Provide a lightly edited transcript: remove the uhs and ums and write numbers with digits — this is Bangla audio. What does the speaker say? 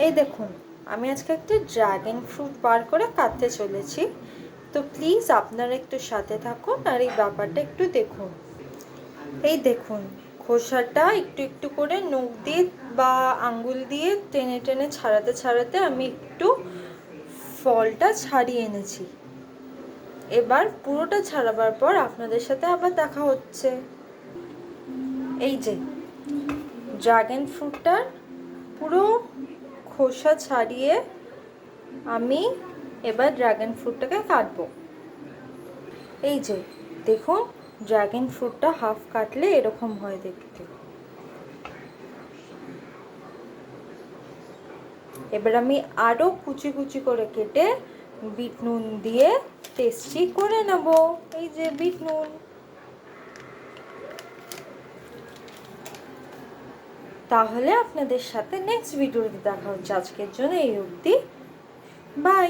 এই দেখুন, আমি আজকে একটা ড্রাগন ফ্রুট বার করে কাটতে চলেছি। তো প্লিজ আপনারা একটু সাথে থাকুন আর এই ব্যাপারটা একটু দেখুন। এই দেখুন, খোসাটা একটু একটু করে নখ দিয়ে বা আঙ্গুল দিয়ে টেনে টেনে ছাড়াতে ছাড়াতে আমি একটু ফলটা ছাড়িয়ে এনেছি। এবার পুরোটা ছাড়াবার পর আপনাদের সাথে আবার দেখা হচ্ছে। এই যে ড্রাগন ফ্রুটটার পুরো খোসা ছাড়িয়ে আমি এবার ড্রাগন ফ্রুটটাকে কাটবো। এই যে দেখুন, ড্রাগন ফ্রুটটা হাফ কাটলে এরকম হয় দেখতে। এবার আমি আরো কুচি কুচি করে কেটে বিট নুন দিয়ে টেস্টি করে নেব। এই যে বিট নুন। তাহলে আপনাদের সাথে নেক্সট ভিডিওতে দেখা হচ্ছে। আজকের জন্য এই অবধি, বাই।